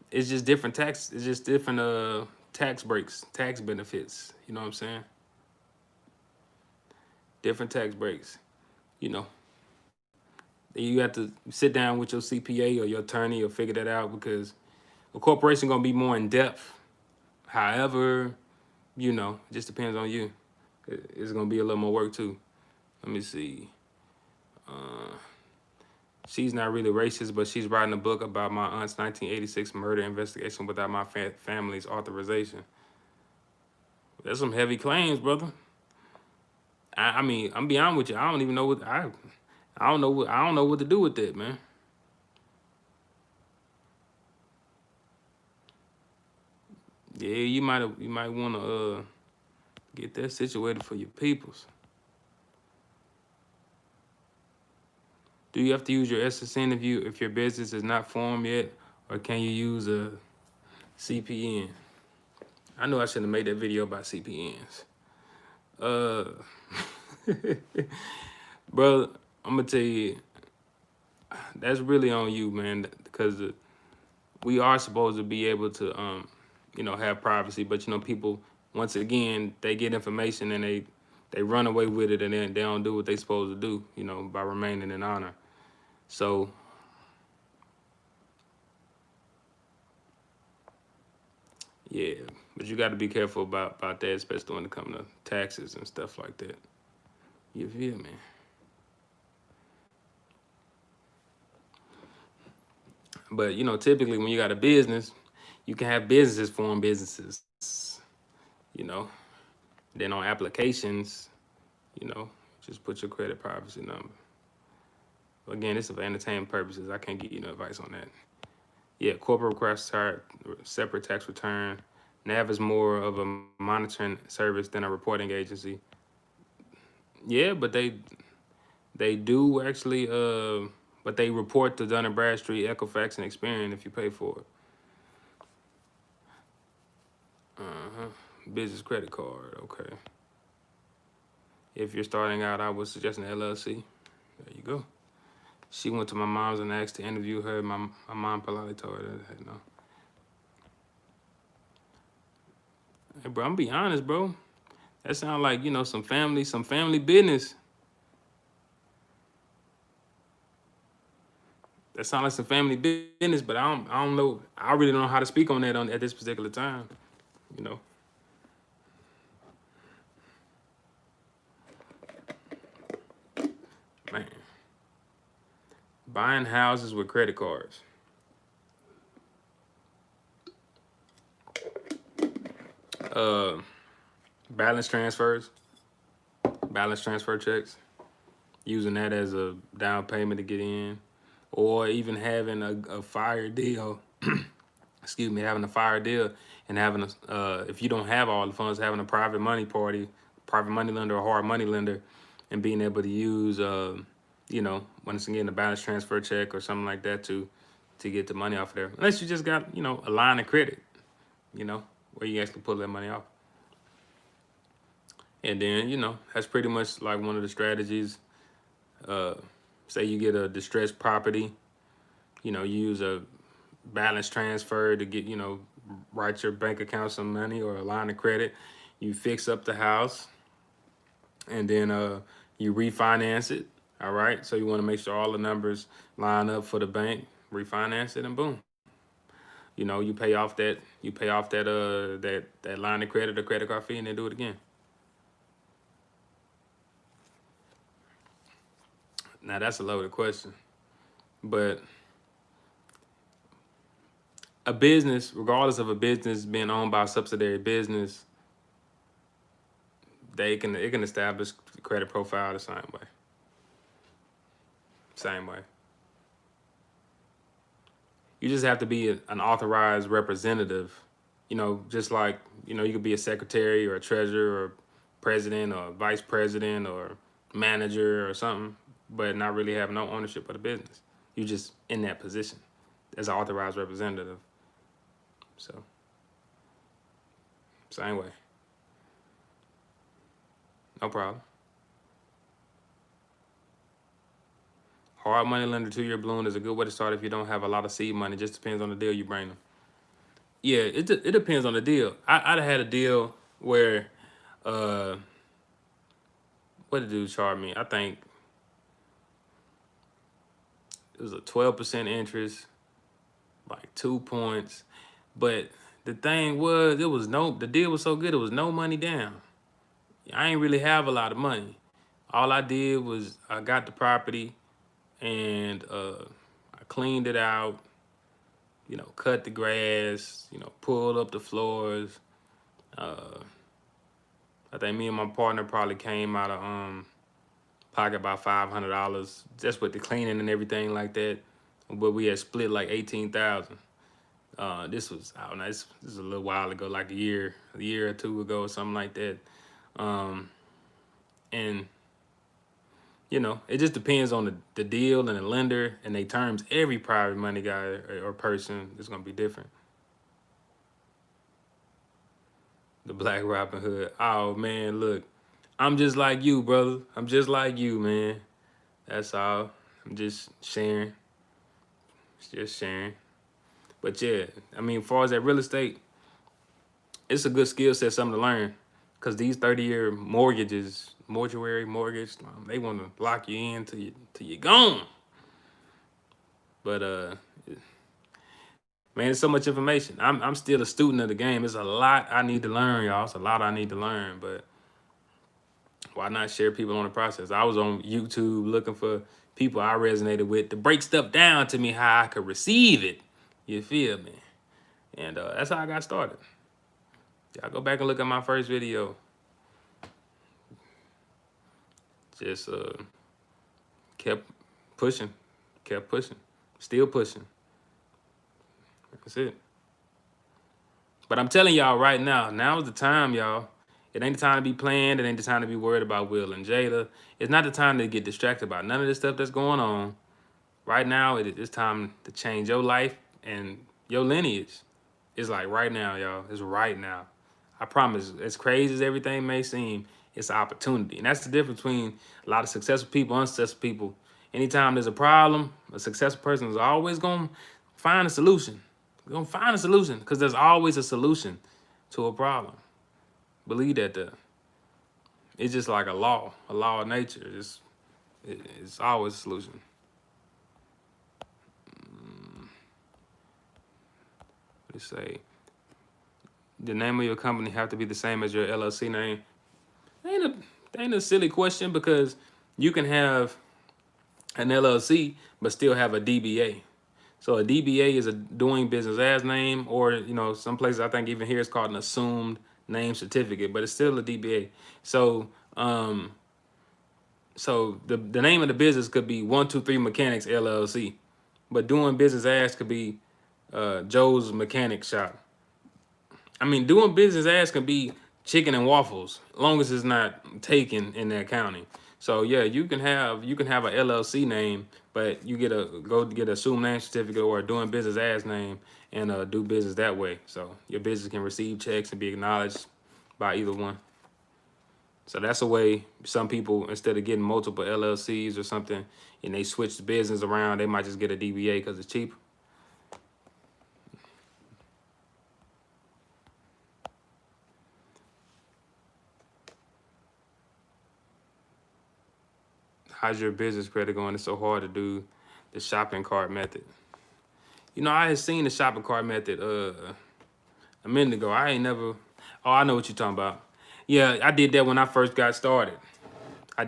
It's just different tax. It's just different tax breaks, tax benefits. You know what I'm saying? Different tax breaks. You have to sit down with your CPA or your attorney or figure that out, because a corporation gonna be more in depth. However, it just depends on you. It's gonna be a little more work too. Let me see. She's not really racist, but she's writing a book about my aunt's 1986 murder investigation without my family's authorization. That's some heavy claims, brother. I mean, I'm be honest with you. I don't even know what I don't know what to do with that, man. Yeah, you might want to get that situated for your peoples. Do you have to use your SSN if your business is not formed yet, or can you use a CPN? I know I shouldn't have made that video about CPNs. Bro, I'm gonna tell you, that's really on you, man, because we are supposed to be able to, have privacy, but people, once again, they get information and they run away with it, and then they don't do what they supposed to do, by remaining in honor. So yeah, but you got to be careful about that, especially when it comes to taxes and stuff like that. You feel me? But typically when you got a business, You can have businesses form businesses, you know. Then on applications, you know, just put your credit privacy number. Again, this is for entertainment purposes. I can't give you no advice on that. Yeah, corporate requires separate tax return. NAV is more of a monitoring service than a reporting agency. Yeah, but they do actually but they report to Dun & Bradstreet, Equifax, and Experian if you pay for it. Business credit card, okay. If you're starting out, I would suggest an LLC. There you go. She went to my mom's and asked to interview her. My mom politely told her that, no. Hey, bro, I'm gonna be honest, bro. That sounds like, you know, some family business. That sounds like some family business, but I don't know. I really don't know how to speak on that at this particular time, you know. Man. Buying houses with credit cards. Balance transfers. Balance transfer checks. Using that as a down payment to get in. Or even having a fire deal. Excuse me, having a fire deal and having a, if you don't have all the funds, having a private money party, private money lender or hard money lender, and being able to use, you know, once again, a balance transfer check or something like that to get the money off of there. Unless you just got, you know, a line of credit, you know, where you actually pull that money off. And then, you know, that's pretty much like one of the strategies. Say you get a distressed property, you know, you use a balance transfer to get, you know, write your bank account some money or a line of credit. You fix up the house and then you refinance it. All right. So you want to make sure all the numbers line up for the bank, refinance it, and boom. You know, you pay off that that line of credit or credit card fee and then do it again. Now that's a loaded question. But a business, regardless of a business being owned by a subsidiary business, it can establish the credit profile the same way. Same way. You just have to be an authorized representative. You know, just like, you know, you could be a secretary or a treasurer or president or vice president or manager or something, but not really have no ownership of the business. You just in that position as an authorized representative. So, same way. No problem. Hard money lender 2-year balloon is a good way to start if you don't have a lot of seed money. It just depends on the deal you bring them. Yeah, it depends on the deal. I'd had a deal where, what did the dude charge me? I think it was a 12% interest, like 2 points. But the thing was, the deal was so good, it was no money down. I ain't really have a lot of money. All I did was I got the property and I cleaned it out, you know, cut the grass, you know, pulled up the floors. I think me and my partner probably came out of pocket about $500 just with the cleaning and everything like that. But we had split like 18,000. This was, I don't know, this is a little while ago, like a year or two ago or something like that. And you know, it just depends on the deal and the lender and their terms. Every private money guy or person is gonna be different. The Black Robin Hood. Oh man, look, I'm just like you, brother. I'm just like you, man. That's all. I'm just sharing. Just sharing. But yeah, I mean, as far as that real estate, it's a good skill set, something to learn. Cause these 30-year mortgages, mortgage, they want to lock you in till you're gone. But man, it's so much information. I'm still a student of the game. It's a lot I need to learn, y'all. It's a lot I need to learn. But why not share people on the process? I was on YouTube looking for people I resonated with to break stuff down to me how I could receive it. You feel me? And that's how I got started. Y'all go back and look at my first video. Just kept pushing, still pushing. That's it. But I'm telling y'all right now is the time, y'all. It ain't the time to be playing. It ain't the time to be worried about Will and Jada. It's not the time to get distracted about none of this stuff that's going on. Right now, it's time to change your life and your lineage. It's like right now, y'all. It's right now. I promise, as crazy as everything may seem, it's an opportunity. And that's the difference between a lot of successful people and unsuccessful people. Anytime there's a problem, a successful person is always going to find a solution. They're going to find a solution because there's always a solution to a problem. Believe that though. It's just like a law of nature. It's always a solution. Let's say, the name of your company have to be the same as your LLC name? Ain't a silly question, because you can have an LLC but still have a DBA. So a DBA is a doing business as name, or some places I think even here it's called an assumed name certificate, but it's still a DBA. So the name of the business could be 123 Mechanics LLC, but doing business as could be Joe's Mechanic Shop. I mean, doing business as can be chicken and waffles, as long as it's not taken in that county. So yeah, you can have a LLC name, but you get a assumed name certificate or a doing business as name, and do business that way. So your business can receive checks and be acknowledged by either one. So that's a way some people, instead of getting multiple LLCs or something, and they switch the business around, they might just get a DBA because it's cheaper. How's your business credit going? It's so hard to do the shopping cart method. I had seen the shopping cart method a minute ago. I ain't never. Oh, I know what you're talking about. Yeah, I did that when I first got started. I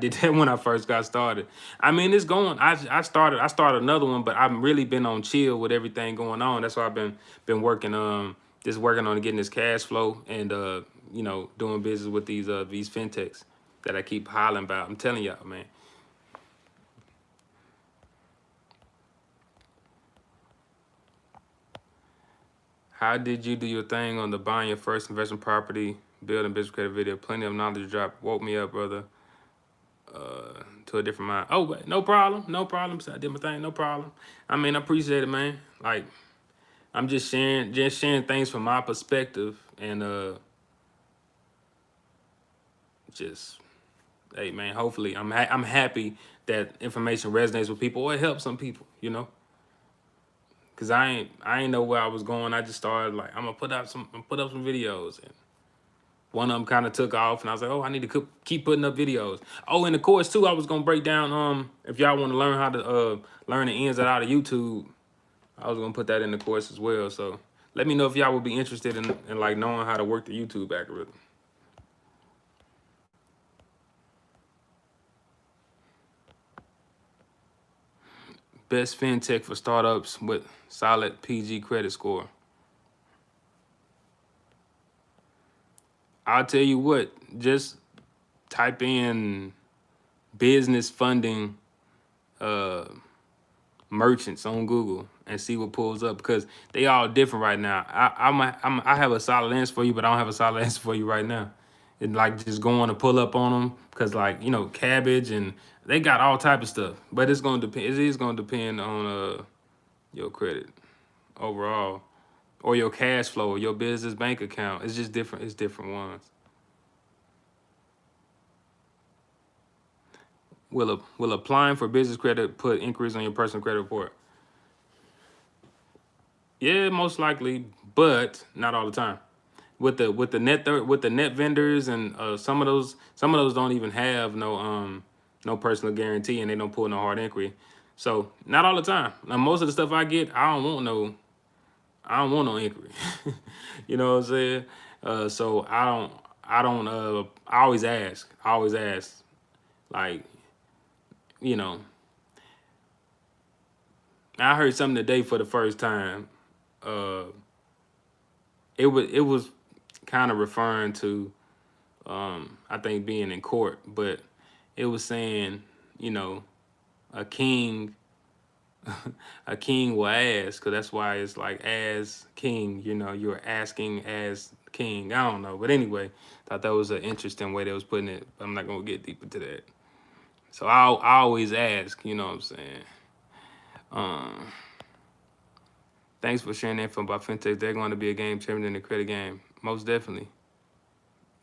mean, it's going. I started another one, but I've really been on chill with everything going on. That's why I've been working just working on getting this cash flow and doing business with these fintechs that I keep hollering about. I'm telling y'all, man. How did you do your thing on the buying your first investment property, building business credit video? Plenty of knowledge drop. Woke me up, brother, to a different mind. Oh, no problem. So I did my thing, no problem. I mean, I appreciate it, man. Like, I'm just sharing things from my perspective, and just, hey, man. Hopefully, I'm happy that information resonates with people or it helps some people, Cause I ain't know where I was going. I just started like, I'm gonna put up some videos, and one of them kind of took off, and I was like, oh, I need to keep putting up videos. Oh, in the course too, I was gonna break down if y'all want to learn how to learn the ins and out of YouTube, I was gonna put that in the course as well. So let me know if y'all would be interested in like knowing how to work the YouTube algorithm. Best fintech for startups with solid PG credit score. I'll tell you what, just type in business funding merchants on Google and see what pulls up, because they all different right now. I have a solid answer for you, but I don't have a solid answer for you right now. And like just going to pull up on them, because like Cabbage, and they got all type of stuff. But it's gonna depend. It is gonna depend on your credit overall, or your cash flow, or your business bank account. It's just different. It's different ones. Will applying for business credit put inquiries on your personal credit report? Yeah, most likely, but not all the time. With the net vendors, and some of those don't even have no personal guarantee, and they don't pull no hard inquiry. So not all the time. Now most of the stuff I get, I don't want no inquiry. You know what I'm saying? So I always ask. Like, I heard something today for the first time. it was kind of referring to I think being in court, but it was saying, you know, a king a king will ask, because that's why it's like as king, you know, you're asking as king. I don't know. But anyway, thought that was an interesting way they was putting it. I'm not gonna get deep into that. So I always ask, you know what I'm saying? Um, thanks for sharing that info about fintech. They're going to be a game changer in the credit game. Most definitely.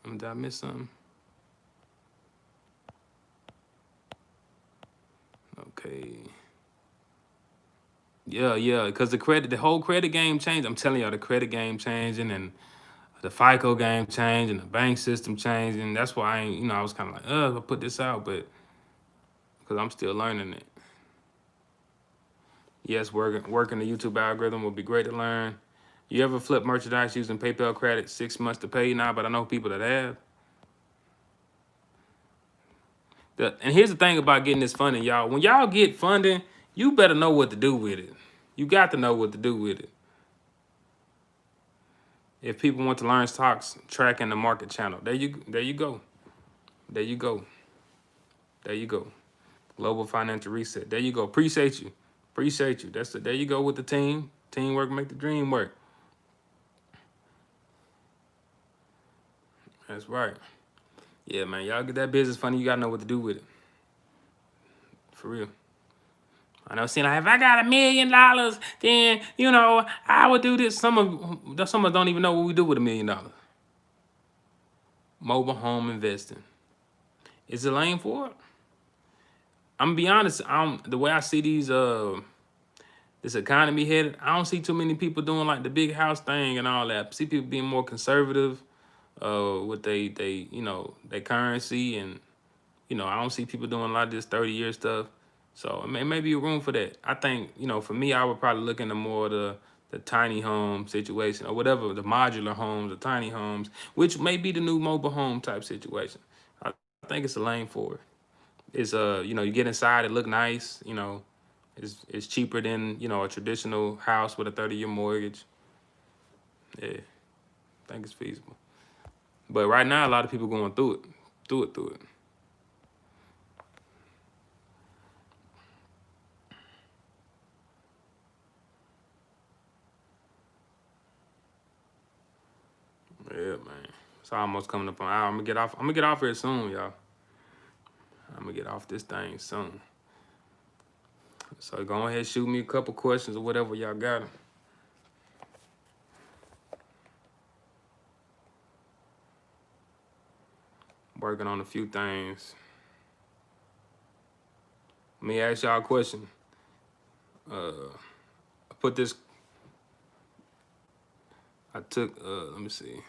Did I miss something? Okay. Yeah, because the whole credit game changed. I'm telling y'all, the credit game changing, and the FICO game changing, the bank system changing. That's why I ain't, you know, I was kind of like, I put this out, but because I'm still learning it. Yes, working the YouTube algorithm would be great to learn. You ever flip merchandise using PayPal credit 6 months to pay now? But I know people that have. And here's the thing about getting this funding, y'all. When y'all get funding, you better know what to do with it. You got to know what to do with it. If people want to learn stocks, tracking the market channel, there you go. There you go. There you go. Global financial reset. There you go. Appreciate you. There you go with the team. Teamwork make the dream work. That's right. Yeah, man. Y'all get that business funding, you gotta know what to do with it. For real. I know, seeing like, if I got $1 million, then, you know, I would do this. Some of us don't even know what we do with $1 million. Mobile home investing. Is it lane for it? I'm gonna be honest, the way I see this economy headed, I don't see too many people doing like the big house thing and all that. I see people being more conservative with they you know, their currency, and you know, I don't see people doing a lot of this 30-year stuff. So it may be room for that. I think, you know, for me, I would probably look into more of the tiny home situation, or whatever, the modular homes, the tiny homes, which may be the new mobile home type situation. I think it's a lane for it. It's you know, you get inside, it look nice, you know, it's cheaper than, you know, a traditional house with a 30-year mortgage. Yeah, I think it's feasible. But right now, a lot of people going through it. Yeah, man. It's almost coming up on an hour. I'm gonna get off here soon, y'all. I'm gonna get off this thing soon. So go ahead, shoot me a couple questions or whatever y'all got. Working on a few things. Let me ask y'all a question. I put this. I took. Let me see.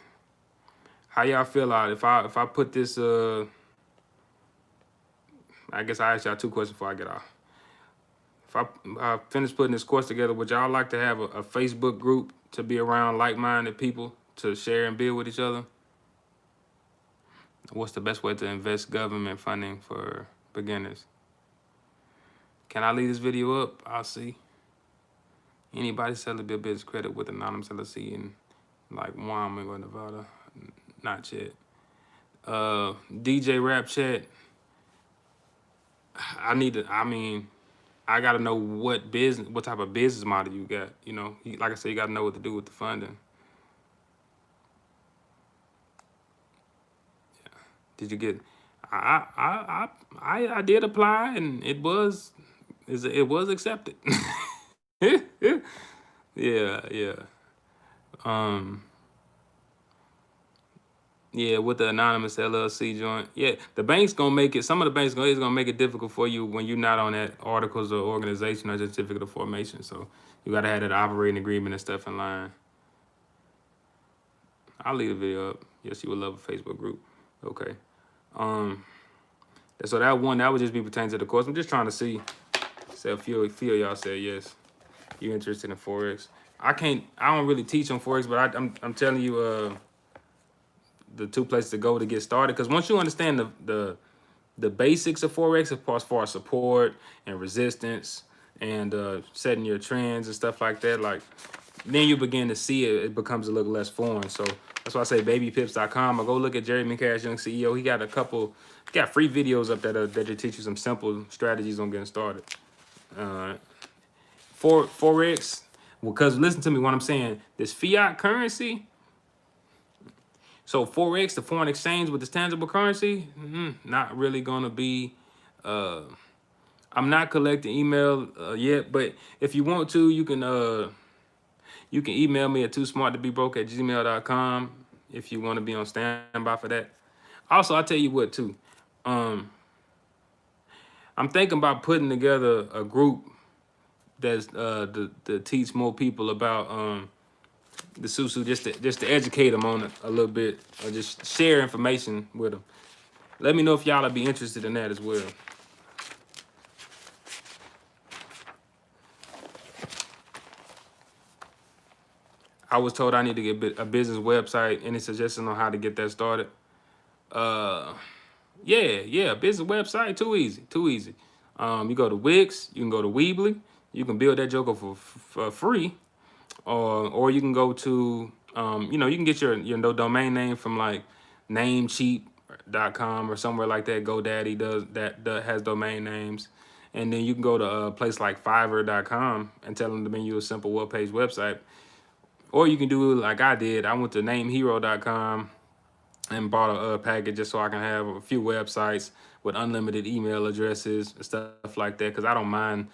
How y'all feel out if I put this? I guess I ask y'all two questions before I get off. If I finish putting this course together, would y'all like to have a Facebook group to be around like-minded people to share and build with each other? What's the best way to invest government funding for beginners? Can I leave this video up? I'll see. Anybody sell a business credit with anonymous LLC in like Wyoming or Nevada? Not yet. DJ Rap Chat. I gotta know what type of business model you got. You know, like I said, you gotta know what to do with the funding. Yeah. Did you get? I did apply, and it was accepted. Yeah. Yeah, with the anonymous LLC joint. Yeah, the bank's gonna make it. Some of the banks is gonna make it difficult for you when you're not on that articles or organization or certificate of formation. So you gotta have that operating agreement and stuff in line. I'll leave the video up. Yes, you would love a Facebook group. Okay. So that would just be pertaining to the course. I'm just trying to see. So a few of y'all said yes. You're interested in forex. I don't really teach on forex, but I'm telling you the two places to go to get started. Because once you understand the basics of forex, as far as support and resistance and setting your trends and stuff like that, like then you begin to see it. It becomes a little less foreign. So that's why I say babypips.com. Or go look at Jerry McCash, Young CEO. He got free videos up there that teach you some simple strategies on getting started. Forex, because listen to me what I'm saying. This fiat currency, so forex, the foreign exchange with this tangible currency, not really gonna be. I'm not collecting email yet, but if you want to, you can email me at toosmarttobebroke@gmail.com if you want to be on standby for that. Also, I'll tell you what too. I'm thinking about putting together a group that's to teach more people about the SuSu, just to educate them on it a little bit, or just share information with them. Let me know if y'all would be interested in that as well. I was told I need to get a business website. Any suggestions on how to get that started? Yeah, business website, too easy. You go to Wix, you can go to Weebly, you can build that joker for free, or you can go to you can get your domain name from like namecheap.com or somewhere like that. GoDaddy does that has domain names, and then you can go to a place like Fiverr.com and tell them to make you a simple web-page website. Or you can do like I did. I went to namehero.com and bought a package just so I can have a few websites with unlimited email addresses and stuff like that. Because I don't mind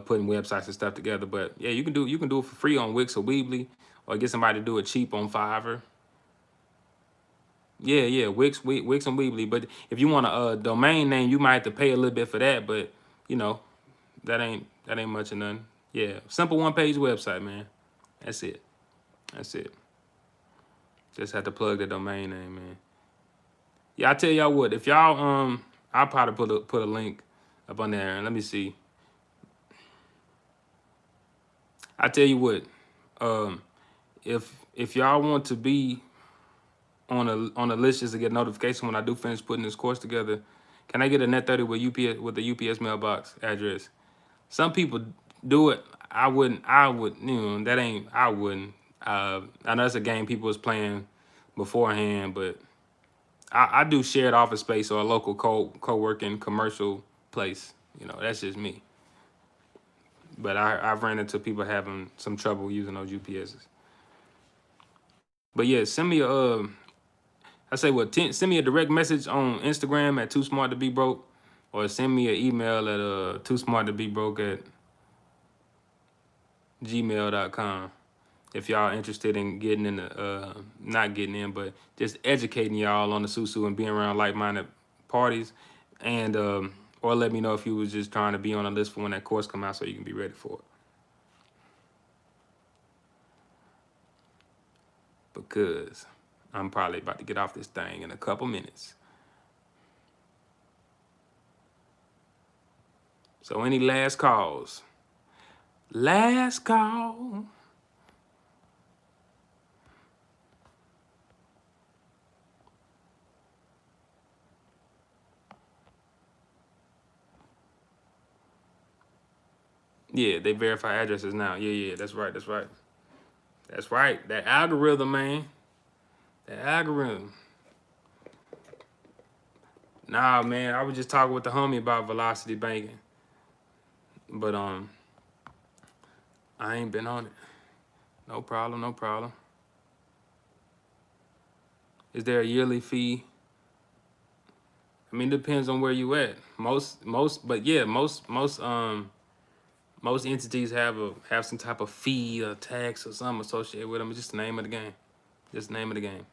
putting websites and stuff together. But yeah, you can do it for free on Wix or Weebly, or get somebody to do it cheap on Fiverr. Yeah, Wix and Weebly. But if you want a domain name, you might have to pay a little bit for that. But that ain't much of nothing. Yeah, simple one-page website, man. That's it. Just have to plug the domain name, man. Yeah, I tell y'all what. If y'all I'll probably put a link up on there. Let me see. I tell you what. If y'all want to be on a list just to get notification when I do finish putting this course together, can I get a net 30 with the UPS mailbox address? Some people do it. I wouldn't. I wouldn't. I know it's a game people was playing beforehand, but I do shared office space or a local co-working commercial place. That's just me. But I've ran into people having some trouble using those UPSs. But yeah, send me send me a direct message on Instagram at toosmarttobebroke, or send me an email at toosmarttobebroke@gmail.com if y'all interested in getting in not getting in, but just educating y'all on the SuSu and being around like-minded parties, and or let me know if you was just trying to be on a list for when that course come out so you can be ready for it. Because I'm probably about to get off this thing in a couple minutes. So any last calls? Last call. Yeah, they verify addresses now. Yeah, that's right. That algorithm, man. That algorithm. Nah, man, I was just talking with the homie about velocity banking. But I ain't been on it. No problem. Is there a yearly fee? I mean, it depends on where you at. Most entities have some type of fee or tax or something associated with them. It's just the name of the game.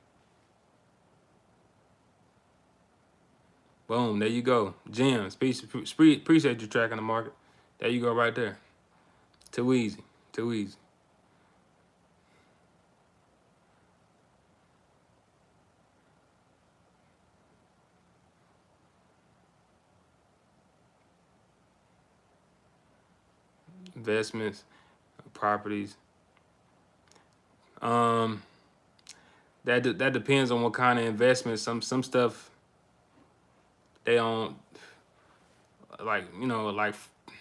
Boom, there you go. Gems. Appreciate you tracking the market. There you go right there. Too easy. Investments, properties. That depends on what kind of investment. Some stuff they don't like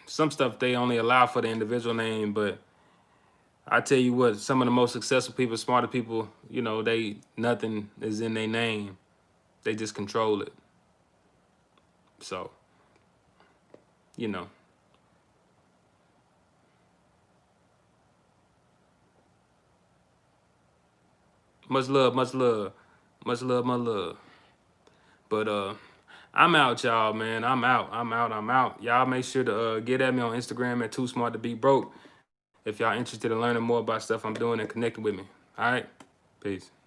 some stuff they only allow for the individual name, but I tell you what, some of the most successful people, smarter people, you know, nothing is in their name. They just control it. So, you know. Much love, much love. Much love, much love. But I'm out, y'all, man. I'm out. I'm out. I'm out. Y'all make sure to get at me on Instagram at Too Smart to Be Broke if y'all interested in learning more about stuff I'm doing and connecting with me. All right? Peace.